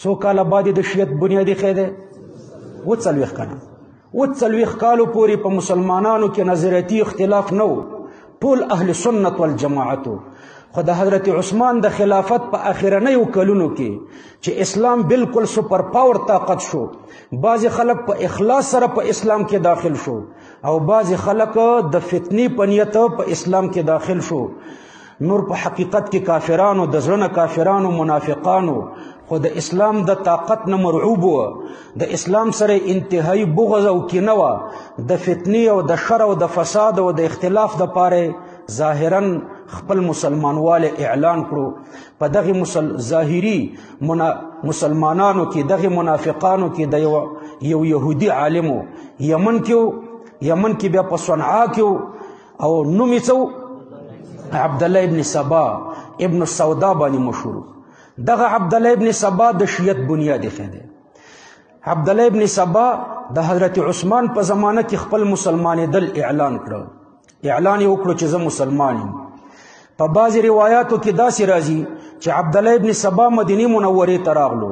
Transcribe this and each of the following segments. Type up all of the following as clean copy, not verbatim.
څو کاله بعد د شیعت بنیاد ایښی دی؟ 40 کاله. 40 کالو پورې په مسلمانانو کې نظریاتي اختلاف نه و، ټول اهل سنت والجماعت و. خو د حضرت عثمان د خلافت په اخرنیو کلونو کې چې اسلام بالکل سپر پاور طاقت شو، بعضې خلک په اخلاص سره په اسلام کې داخل شو او بعضې خلک د فتنې په نیت په اسلام کې داخل شو. نور په حقیقت کې کافرانو، د زړه نه کافرانو، منافقانو، خو د اسلام د طاقت نه مرعوب و، د اسلام سره انتهایی بغض او کینه وه، د فتنې او د شر او د فساد او د اختلاف دپاره ظاهرا خپل مسلمانواله اعلان کړو. په دغه ظاهري مسلمانانو کې، دغه منافقانو کې د یو یهودي عالمو یمن کې بیا په صنعا کې او نوم یې څه عبدالله ابن سبا ابن السودا باندې مشهور. دغه عبدالله ابن سبا د شیعت بنیاد ایښی دی. عبدالله ابن سبا د حضرت عثمان په زمانه کې خپل مسلمانېدل اعلان کړ. اعلان یې وکړو چې زه مسلمان یم. په بعضې روایاتو کې داسې راځي چې عبدالله ابن سبا مدینې منورې ته راغلو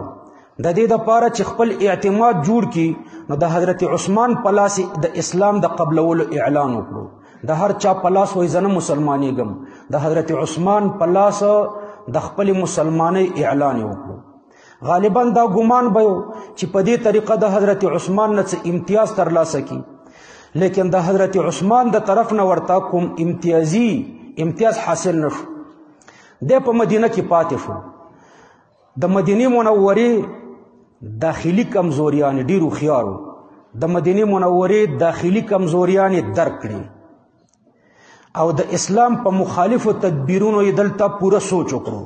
د دې دپاره چې خپل اعتماد جوړ کړي. نو د حضرت عثمان په لاس د اسلام د قبلولو اعلان وکړو. د هر چا په لاس وایي زه نه مسلمانېږم، د حضرت عثمان په لاس د خپل مسلمانۍ اعلان یې وکړو. غالبا دا ګمان به یو چې په دې طریقه د حضرت عثمان نه څه امتیاز ترلاسه کړي، لیکن د حضرت عثمان د طرف نه ورته کوم امتیاز حاصل نه شو. دی په مدینه کې پاتې شو. د مدینې منورې داخلي کمزوریانې، ډېر هوښیار و، د مدینې منورې داخلي کمزوریانې درک کړي او د اسلام په مخالفو تدبیرونو یې دلته پوره سوچ وکړو.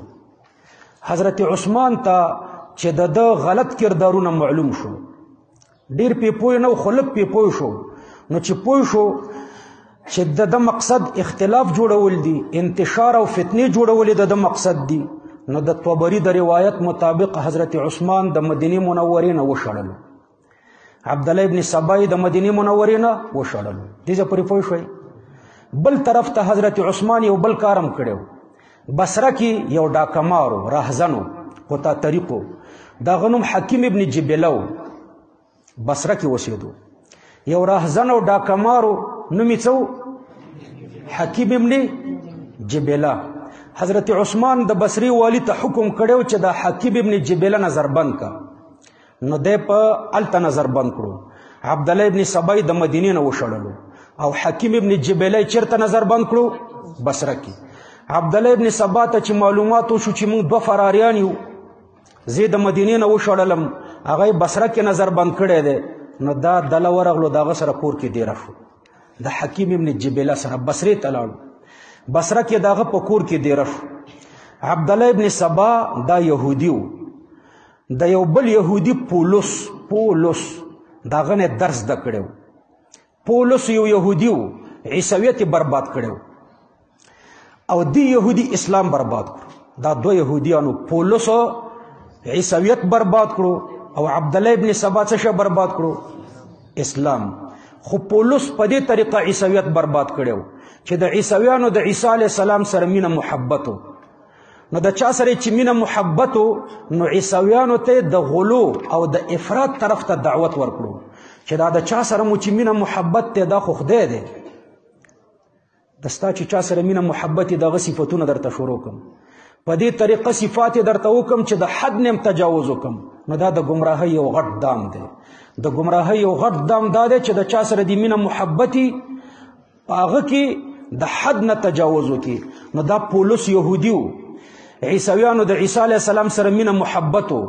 حضرت عثمان ته چې د ده غلط کردارونه معلوم شو، ډېر پې پوه نه و خو لږ پې پوه شو. نو چې پوه شو چې د ده مقصد اختلاف جوړول دي، انتشار او فتنې جوړول د ده مقصد دي، نو د طبري د روایت مطابق حضرت عثمان د مدینې منورې نه وشړلو. عبدالله ابن سبا د مدینې منورې نه وشړلو. دې ځای پورې پوه شوئ؟ بل طرف ته حضرت عثمان یو بل کارم کړی. بصره کې یو ډاکمارو، راهزنو، قطع طریقو، دغه نوم حکیم ابن جبله و. بصره کې اوسېدو. یو راهزن او ډاکمارو نوم یې څه؟ حکیم ابن جبله. حضرت عثمان د بصري والي ته حکم کړی چې د حکیم ابن جبله نظر بند کا. نو دی په هلته نظر بند کړو. عبدالله ابن سبا د مدینې نه وشړلو او حکیم ابن جبله چیرته نظر بند کړو؟ بصره کې. عبدالله ابن سبا ته چې معلومات وشو چې موږ 2 فراریان یو، زه د مدینې نه وشړلم، هغه بصره کې نظر بند کړی دی. نو دا دله ورغلو، د هغه سره کور کې دیره شو، د حکیم ابن جبله سره بصرې ته لاړو. بصره کې د هغه په کور کې دیره شو. عبدالله ابن سبا دا یهودي و. د یو بل یهودي پولس د هغه نه درس زده کړی و. پولس یو یهودي و، عیسویت برباد کړی او دی یهودي اسلام برباد کړو. دا 2 یهودیانو، پولس عیسویت برباد کړو او عبدالله ابن سبا څه برباد کړو؟ اسلام. خو پولس په دې طریقه عیسویت برباد کړو چې د عیسویانو د عیسی علیه السلام سره مینه محبت و. نو د چا سره چې مینه محبت و، نو عیسویانو ته د غلو او د افراط طرف ته دعوت ورکړو چې دا د چا سره مو چې مینه محبت دی دا خو خدای دی، د ستا چې چا سره مینه محبت دی دغه صفتونه درته شروع کړم، په دې طریقه صفات درته وکم چې د حد نه تجاوز وکم. نو دا د ګمراهۍ یو غټ دام دی. د ګمراهۍ یو غټ دام دا دی چې د چا سره د مینه محبتي په هغه کې د حد نه تجاوز وکړي. نو دا پولس یهودي و، عیسویانو د عیسی علیه السلام سره مینه محبت و،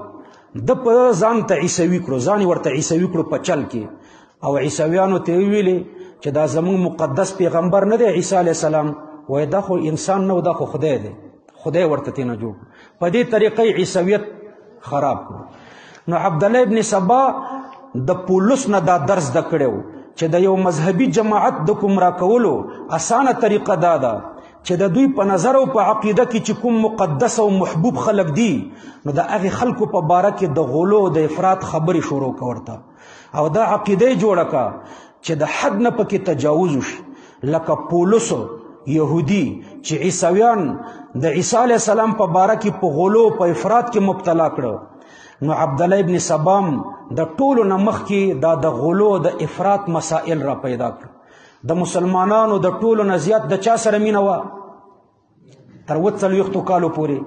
د په ځان ته عیسوي کړو، ځان یې ورته عیسوي کړو په چل کې. او عیسویانو ته ویلې چې دا زموږ مقدس پیغمبر نه دی عیسی علیه السلام، وایي دا خو انسان نه و، دا خو خدای دی، خدای ورته تېنه جوړ. په دې طریقه عیسویت خراب کړو. نو عبدالله ابن سبا د پولس نه دا درس زده کړی و چې د یو مذهبي جماعت د ګمراه کولو اسانه طریقه دا ده چې د دوی په نظر او په عقیده کې چې کوم مقدس او محبوب خلق دي، نو د هغې خلکو په باره کې د غلو او د افراط خبرې شروع کړه ورته، او دا عقیده یې جوړه کړه چې د حد نه پکې تجاوز وشي. لکه پولس یهودي چې عیسویان د عیسی علیه السلام په باره کې په غلو په افراط کې مبتلا کړه، نو عبدالله ابن سبام د ټولو نه مخکې دا د غلو د افراط مسائل را پیدا کړ. د مسلمانانو د ټولو نه زیات د چا سره مینه وه؟ تر 40 کالو پورې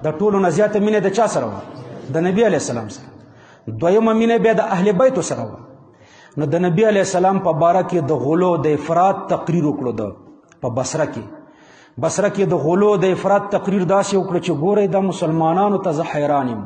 د ټولو نه زیاته مینه د چا سره وه؟ د نبی علیه السلام سره. دویمه مینه بیا د اهل بیتو سره وه. نو د نبی علیه السلام په باره کې د غلو د افراط تقریر وکړو په بصره کې. بصره کې د غلو د افراط تقریر داسې وکړو چې ګورئ دا مسلمانانو ته زه حیران یم.